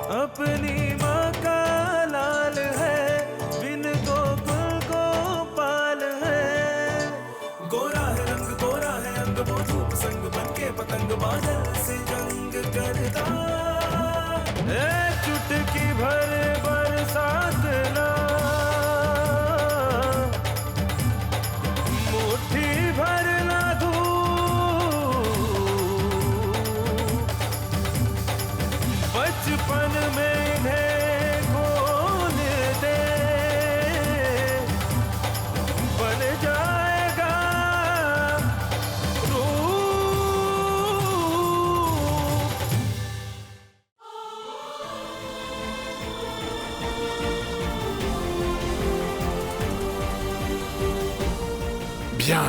अपनी माँ का लाल है, बिन गोकुल गोपाल है। गोरा है रंग, गोरा है अंग, वो धूप संग बनके पतंग बादल से जंग करता। चुटकी भर बरसात ना, मुट्ठी भर ना धूप, बचपन में इन्हें खोल दे, बन जाएगा रूप। Bien.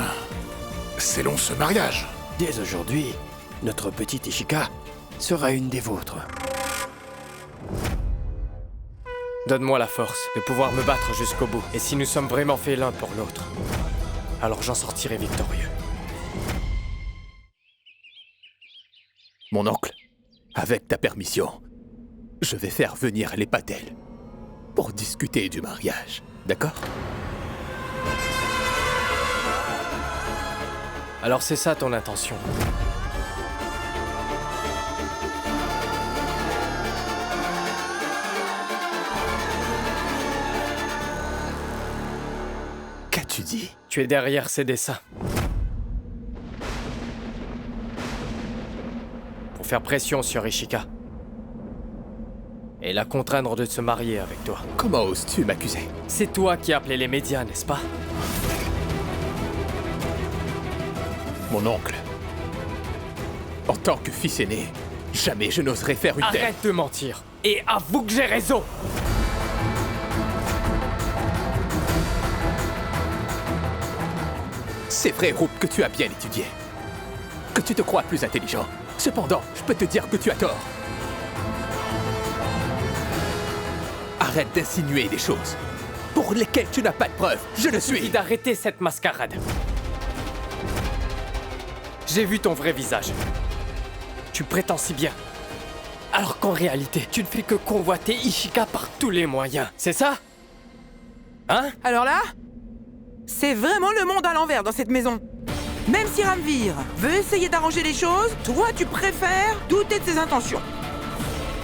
C'est long ce mariage. Dès aujourd'hui, notre petite Ishika sera une des vôtres. Donne-moi la force de pouvoir me battre jusqu'au bout. Et si nous sommes vraiment faits l'un pour l'autre, alors j'en sortirai victorieux. Mon oncle, avec ta permission, je vais faire venir les Patel pour discuter du mariage. D'accord? Alors c'est ça ton intention. Qu'as-tu dit? Tu es derrière ces dessins. Pour faire pression sur Ishika. Et la contraindre de se marier avec toi. Comment oses-tu m'accuser? C'est toi qui as appelé les médias, n'est-ce pas? Mon oncle, en tant que fils aîné, jamais je n'oserais faire une telle... Arrête de mentir et avoue que j'ai raison. C'est vrai, Roop, que tu as bien étudié. Que tu te crois plus intelligent. Cependant, je peux te dire que tu as tort. Arrête d'insinuer des choses pour lesquelles tu n'as pas de preuves. Je le suis. D'arrêter cette mascarade. J'ai vu ton vrai visage. Tu prétends si bien. Alors qu'en réalité, tu ne fais que convoiter Ishika par tous les moyens. C'est ça? Hein? Alors là, c'est vraiment le monde à l'envers dans cette maison. Même si Ranveer veut essayer d'arranger les choses, toi tu préfères douter de ses intentions.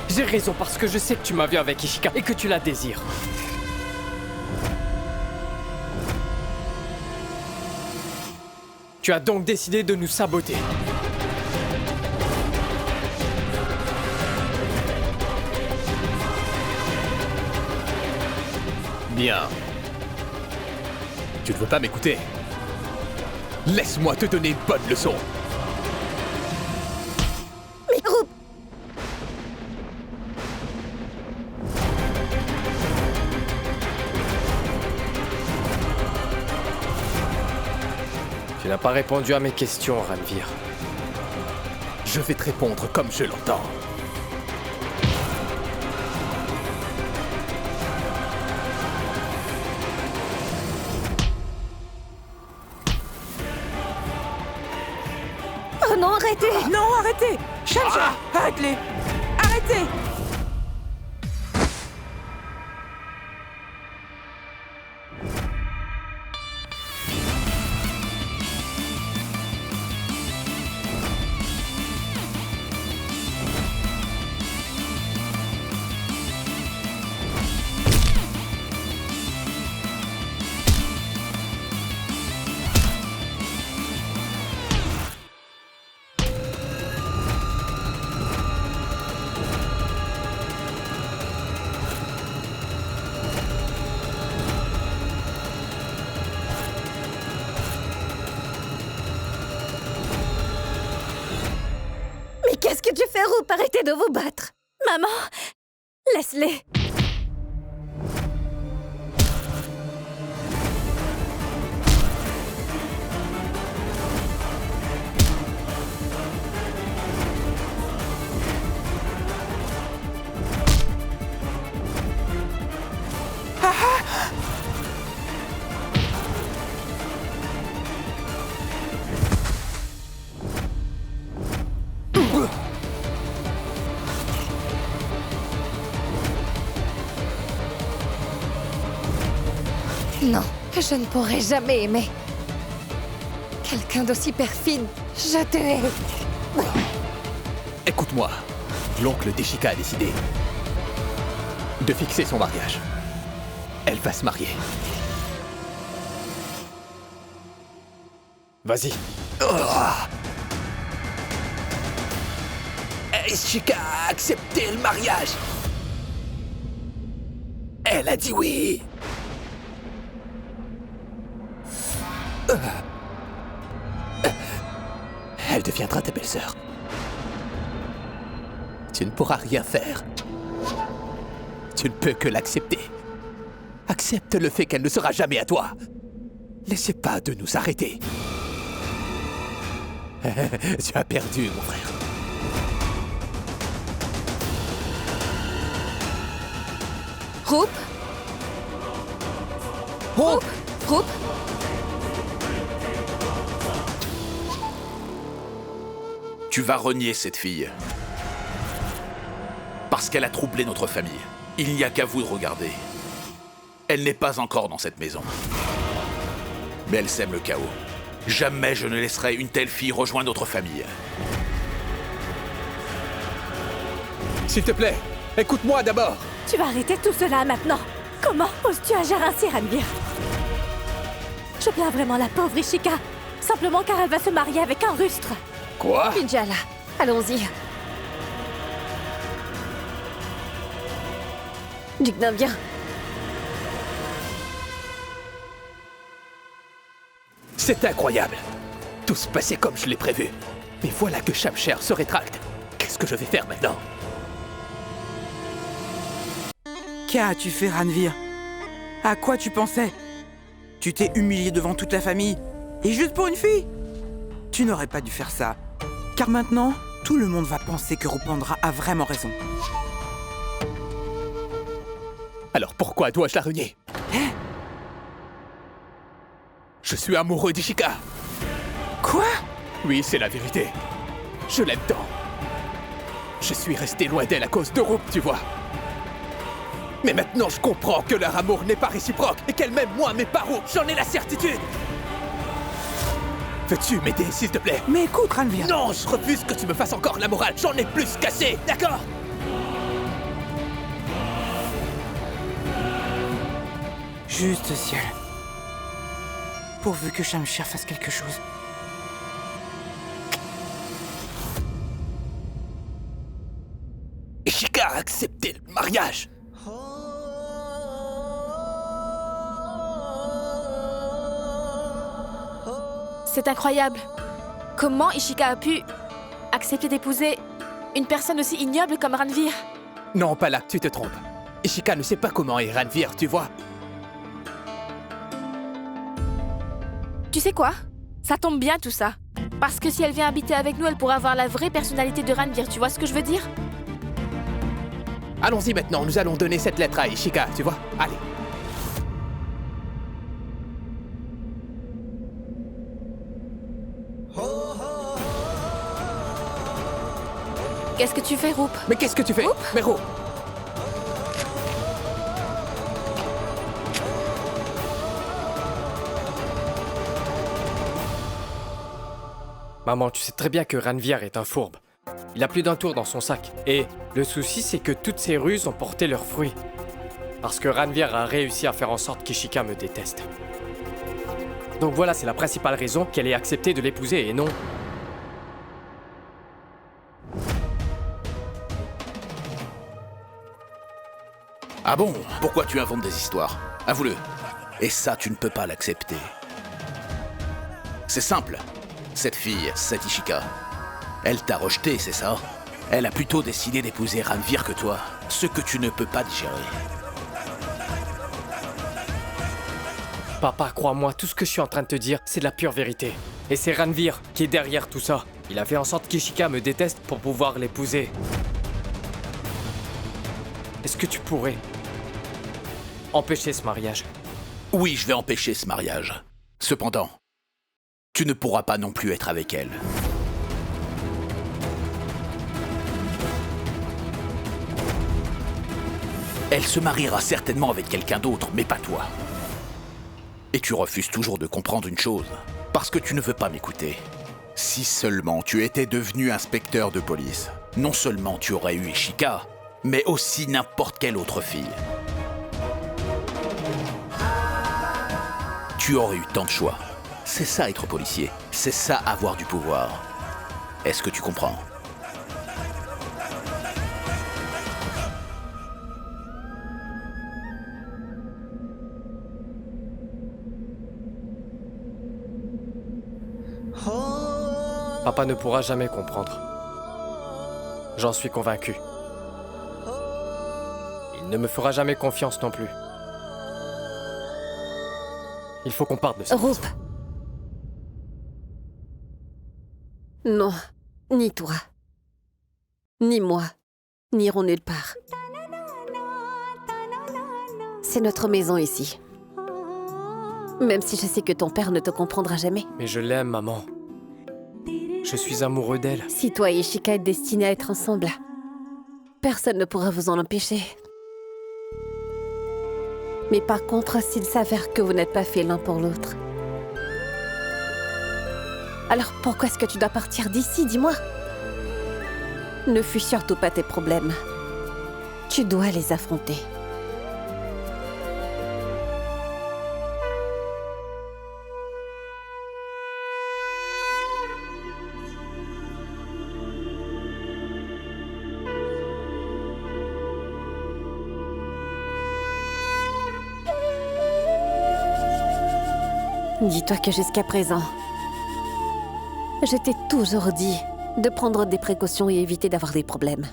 J'ai raison parce que je sais que tu m'as vu avec Ishika et que tu la désires. Tu as donc décidé de nous saboter. Bien. Tu ne veux pas m'écouter? Laisse-moi te donner une bonne leçon. Mais Roop, Tu n'as pas répondu à mes questions, Ranveer. Je vais te répondre comme je l'entends. oh non, arrêtez! Non, arrêtez! Shamsha, arrête-les! Arrêtez! Mais qu'est-ce que tu fais, Roop? Arrêtez de vous battre! Maman, laisse-les! Non, je ne pourrai jamais aimer quelqu'un d'aussi perfide. Je te hais. Écoute-moi, l'oncle d'Ishika a décidé de fixer son mariage. Elle va se marier. Vas-y. Ishika a accepté le mariage. Elle a dit oui. Elle deviendra ta belle-sœur. Tu ne pourras rien faire. Tu ne peux que l'accepter. Accepte le fait qu'elle ne sera jamais à toi. N'essaie pas de nous arrêter. Tu as perdu, mon frère. Roop. Roop. Roop. Tu vas renier cette fille. Parce qu'elle a troublé notre famille. Il n'y a qu'à vous de regarder. Elle n'est pas encore dans cette maison. Mais elle sème le chaos. Jamais je ne laisserai une telle fille rejoindre notre famille. S'il te plaît, écoute-moi d'abord. Tu vas arrêter tout cela maintenant. Comment oses-tu agir ainsi, Ranveer? Je plains vraiment la pauvre Ishika. Simplement car elle va se marier avec un rustre. Quoi? Injala, allons-y. Digna, viens. C'est incroyable. Tout se passait comme je l'ai prévu. Mais voilà que Shamsher se rétracte. Qu'est-ce que je vais faire maintenant? Qu'as-tu fait, Ranveer? À quoi tu pensais? Tu t'es humilié devant toute la famille. Et juste pour une fille? Tu n'aurais pas dû faire ça. Car maintenant, tout le monde va penser que Rupandra a vraiment raison. Alors pourquoi dois-je la renier? Hein? Je suis amoureux d'Ishika. Quoi? Oui, c'est la vérité. Je l'aime tant. Je suis resté loin d'elle à cause de Roop, tu vois. Mais maintenant, je comprends que leur amour n'est pas réciproque et qu'elle m'aime moi, mais pas Roop. J'en ai la certitude. Veux-tu m'aider, s'il te plaît? Mais écoute, Ranveer. Non, je refuse que tu me fasses encore la morale. J'en ai plus qu'assez, d'accord? Juste ciel. Pourvu que Shamsher fasse quelque chose. Ishika a accepté le mariage. C'est incroyable. Comment Ishika a pu accepter d'épouser une personne aussi ignoble comme Ranveer? Non, pas là, tu te trompes. Ishika ne sait pas comment est Ranveer, tu vois. Tu sais quoi? Ça tombe bien tout ça. Parce que si elle vient habiter avec nous, elle pourra avoir la vraie personnalité de Ranveer, tu vois ce que je veux dire? Allons-y maintenant, nous allons donner cette lettre à Ishika, tu vois. Allez. Qu'est-ce que tu fais, Roop? Mais qu'est-ce que tu fais? Mais Roop! Maman, tu sais très bien que Ranveer est un fourbe. Il a plus d'un tour dans son sac. Et le souci, c'est que toutes ces ruses ont porté leurs fruits. Parce que Ranveer a réussi à faire en sorte qu'Ishika me déteste. Donc voilà, c'est la principale raison qu'elle ait accepté de l'épouser et non... Ah bon? Pourquoi tu inventes des histoires? Avoue-le. Et ça, tu ne peux pas l'accepter. C'est simple. Cette fille, cette Ishika, elle t'a rejeté, c'est ça? Elle a plutôt décidé d'épouser Ranveer que toi, ce que tu ne peux pas digérer. Papa, crois-moi, tout ce que je suis en train de te dire, c'est de la pure vérité. Et c'est Ranveer qui est derrière tout ça. Il a fait en sorte qu'Ishika me déteste pour pouvoir l'épouser. Est-ce que tu pourrais empêcher ce mariage? Oui, je vais empêcher ce mariage. Cependant, tu ne pourras pas non plus être avec elle. Elle se mariera certainement avec quelqu'un d'autre, mais pas toi. Et tu refuses toujours de comprendre une chose, parce que tu ne veux pas m'écouter. Si seulement tu étais devenu inspecteur de police, non seulement tu aurais eu Ishika, mais aussi n'importe quelle autre fille. Tu aurais eu tant de choix. C'est ça être policier, c'est ça avoir du pouvoir. Est-ce que tu comprends ? Papa ne pourra jamais comprendre. J'en suis convaincu. Il ne me fera jamais confiance non plus. Il faut qu'on parte de ça. Roop. Non, ni toi, ni moi, n'irons nulle part. C'est notre maison ici. Même si je sais que ton père ne te comprendra jamais. Mais je l'aime, maman. Je suis amoureux d'elle. Si toi et Ishika êtes destinés à être ensemble, personne ne pourra vous en empêcher. Mais par contre, s'il s'avère que vous n'êtes pas faits l'un pour l'autre, alors pourquoi est-ce que tu dois partir d'ici, dis-moi? Ne fuis surtout pas tes problèmes. Tu dois les affronter. Dis-toi que jusqu'à présent, je t'ai toujours dit de prendre des précautions et éviter d'avoir des problèmes.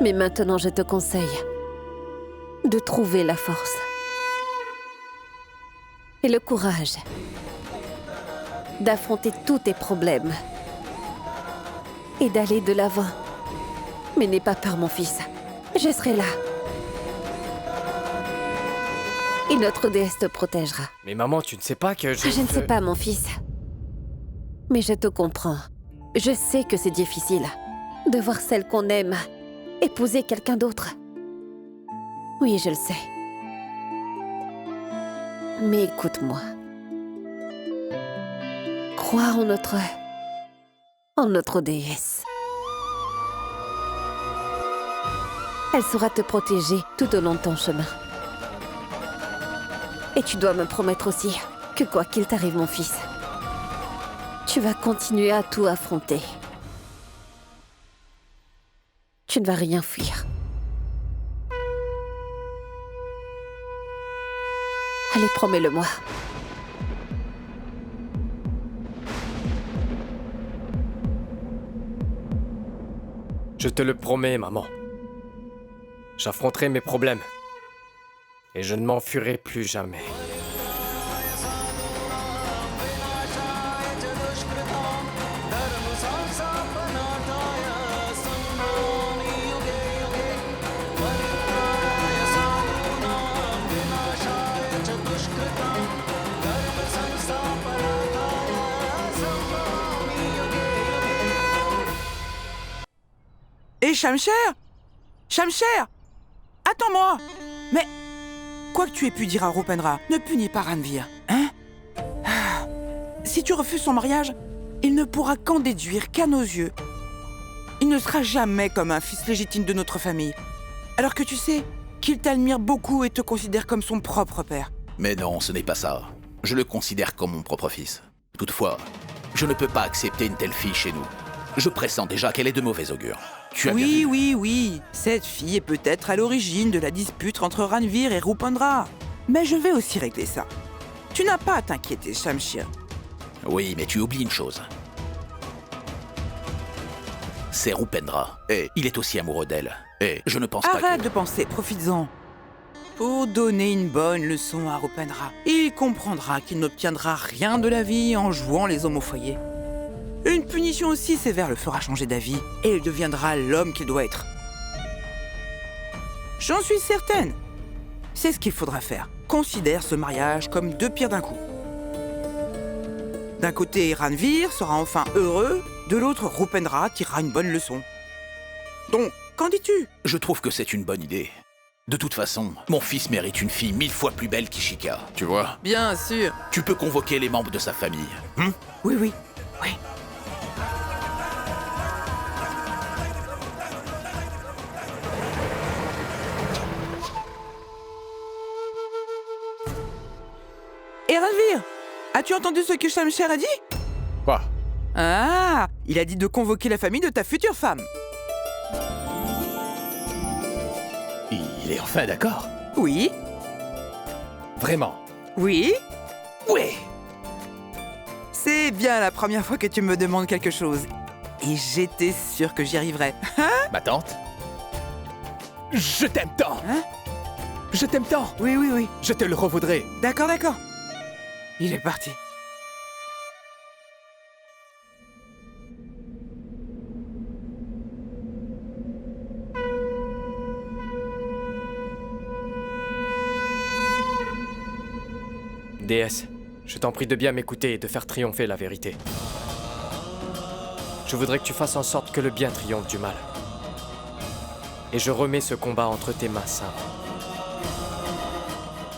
Mais maintenant, je te conseille de trouver la force et le courage d'affronter tous tes problèmes et d'aller de l'avant. Mais n'aie pas peur, mon fils. Je serai là. Et notre déesse te protégera. Mais maman, tu ne sais pas que Je ne sais pas, mon fils. Mais je te comprends. Je sais que c'est difficile de voir celle qu'on aime épouser quelqu'un d'autre. Oui, je le sais. Mais écoute-moi. Crois en notre déesse. Elle saura te protéger tout au long de ton chemin. Et tu dois me promettre aussi que quoi qu'il t'arrive, mon fils, tu vas continuer à tout affronter. Tu ne vas rien fuir. Allez, promets-le-moi. Je te le promets, maman. J'affronterai mes problèmes. Et je ne m'enfuirai plus jamais. Et Shamsher? Shamsher! Attends-moi! Mais... quoi que tu aies pu dire à Rupenra, ne punis pas Ranvir, hein? Si tu refuses son mariage, il ne pourra qu'en déduire qu'à nos yeux. Il ne sera jamais comme un fils légitime de notre famille. Alors que tu sais qu'il t'admire beaucoup et te considère comme son propre père. Mais non, ce n'est pas ça. Je le considère comme mon propre fils. Toutefois, je ne peux pas accepter une telle fille chez nous. Je pressens déjà qu'elle est de mauvais augure. Tu as bien vu. Oui. Cette fille est peut-être à l'origine de la dispute entre Ranvir et Rupendra. Mais je vais aussi régler ça. Tu n'as pas à t'inquiéter, Shamsher. Oui, mais tu oublies une chose. C'est Rupendra. Et il est aussi amoureux d'elle. Et je ne pense pas Arrête que... de penser, profites-en. Pour donner une bonne leçon à Rupendra, il comprendra qu'il n'obtiendra rien de la vie en jouant les hommes au foyer. Une punition aussi sévère le fera changer d'avis et il deviendra l'homme qu'il doit être. J'en suis certaine. C'est ce qu'il faudra faire. Considère ce mariage comme deux pierres d'un coup. D'un côté, Ranvir sera enfin heureux, de l'autre, Rupendra tirera une bonne leçon. Donc, qu'en dis-tu? Je trouve que c'est une bonne idée. De toute façon, mon fils mérite une fille 1000 fois plus belle qu'Ishika, tu vois. Bien sûr. Tu peux convoquer les membres de sa famille. Oui, oui, oui. Et Ranvir, as-tu entendu ce que Shamsher a dit? Quoi? Ah, il a dit de convoquer la famille de ta future femme. Il est enfin d'accord? Oui, Vraiment? oui. Oui! C'est bien la première fois que tu me demandes quelque chose. Et j'étais sûre que j'y arriverais. Ma tante? Je t'aime tant! Hein? Je t'aime tant! Oui, oui, oui. Je te le revaudrai. D'accord, d'accord. Il est parti. Déesse, je t'en prie de bien m'écouter et de faire triompher la vérité. Je voudrais que tu fasses en sorte que le bien triomphe du mal. Et je remets ce combat entre tes mains saintes.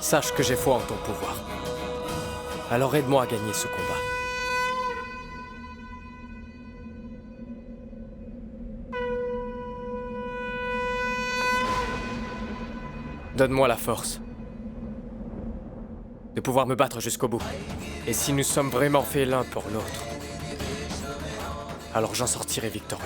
Sache que j'ai foi en ton pouvoir. Alors aide-moi à gagner ce combat. Donne-moi la force de pouvoir me battre jusqu'au bout. Et si nous sommes vraiment faits l'un pour l'autre, alors j'en sortirai victorieux.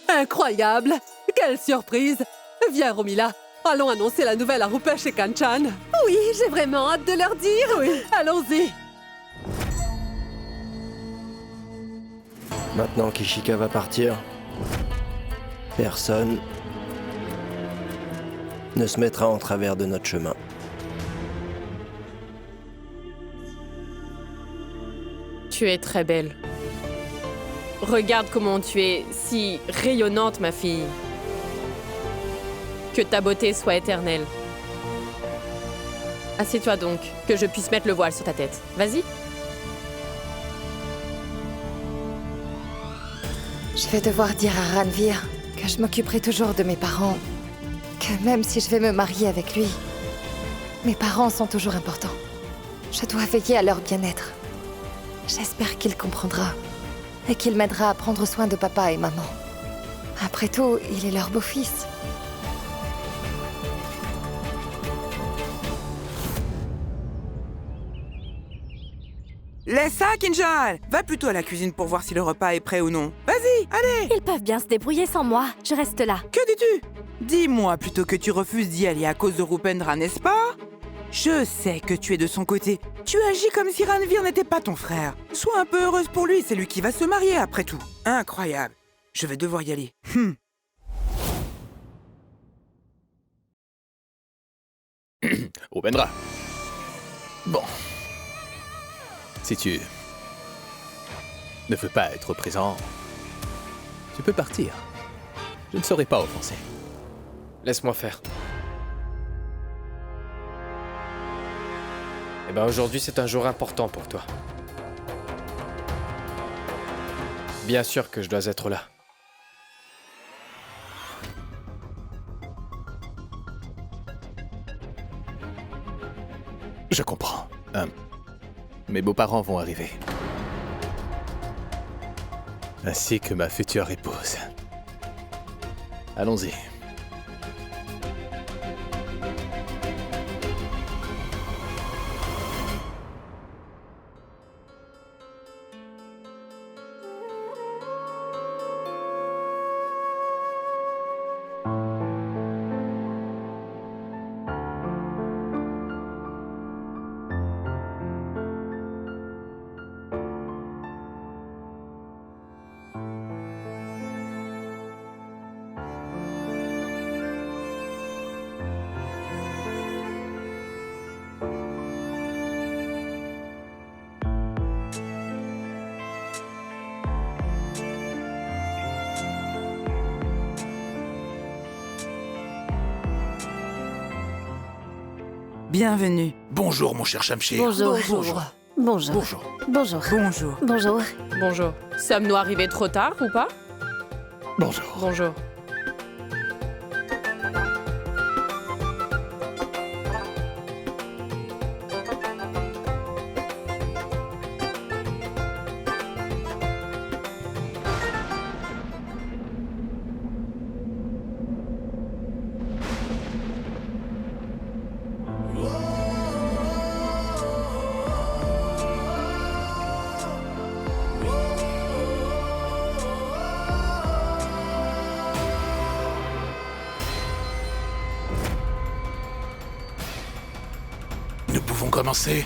Incroyable! Quelle surprise! Viens, Romila, allons annoncer la nouvelle à Rupesh et Kanchan. Oui, j'ai vraiment hâte de leur dire. Oui, allons-y. Maintenant qu'Ishika va partir, personne ne se mettra en travers de notre chemin. Tu es très belle. Regarde comment tu es si rayonnante, ma fille. Que ta beauté soit éternelle. Assieds-toi donc, que je puisse mettre le voile sur ta tête. Vas-y. Je vais devoir dire à Ranvir que je m'occuperai toujours de mes parents. Que même si je vais me marier avec lui, mes parents sont toujours importants. Je dois veiller à leur bien-être. J'espère qu'il comprendra et qu'il m'aidera à prendre soin de papa et maman. Après tout, il est leur beau-fils. Laisse ça, Kinjal. Va plutôt à la cuisine pour voir si le repas est prêt ou non. Vas-y, allez. Ils peuvent bien se débrouiller sans moi. Je reste là. Que dis-tu? Dis-moi plutôt que tu refuses d'y aller à cause de Rupendra, n'est-ce pas? Je sais que tu es de son côté. Tu agis comme si Ranvir n'était pas ton frère. Sois un peu heureuse pour lui, c'est lui qui va se marier après tout. Incroyable. Je vais devoir y aller. Rupendra. Bon. Si tu ne veux pas être présent, tu peux partir. Je ne serai pas offensé. Laisse-moi faire. Eh ben aujourd'hui c'est un jour important pour toi. Bien sûr que je dois être là. Je comprends. Mes beaux-parents vont arriver. Ainsi que ma future épouse. Allons-y. Bienvenue. Bonjour, mon cher Shamshir. Bonjour. Bonjour. Bonjour. Bonjour. Bonjour. Bonjour. Bonjour. Bonjour. Sommes-nous arrivés trop tard ou pas? Bonjour. Bonjour. Nous pouvons commencer.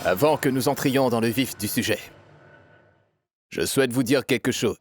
Avant que nous entrions dans le vif du sujet, je souhaite vous dire quelque chose.